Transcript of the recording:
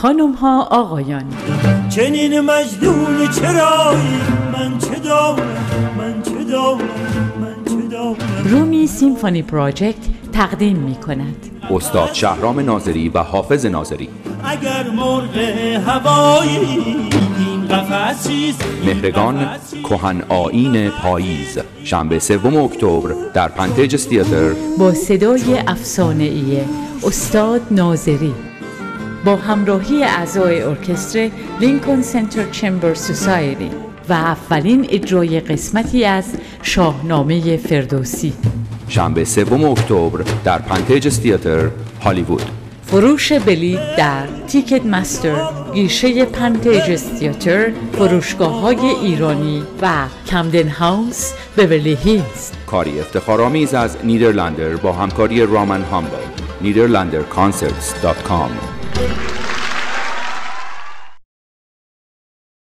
خانم ها آقایان، چنین مجنون چرایی من چه دانم رومی سیمفونی پراجکت تقدیم می کند استاد شهرام ناظری و حافظ ناظری. اگر مرغ هوایی این قفس چیست، مهرگان کهن آیین پاییز، شنبه 3 اکتبر در پنتیجس تئاتر با صدای افسانه‌ای استاد ناظری با همراهی اعضای ارکستر لینکن سنتر چمبر سوسایتی و اولین اجرای قسمتی از شاهنامه فردوسی، شنبه 3 اکتبر در پنتیجس تئاتر هالیوود. فروش بلیط در تیکت مستر، گیشه پنتیجس تئاتر، فروشگاه‌های ایرانی و کمدن هاوس، بیورلی هیلز. کاری افتخارآمیز از نیدرلندر با همکاری رامن هامبل. نیدرلندرکانسرتس.com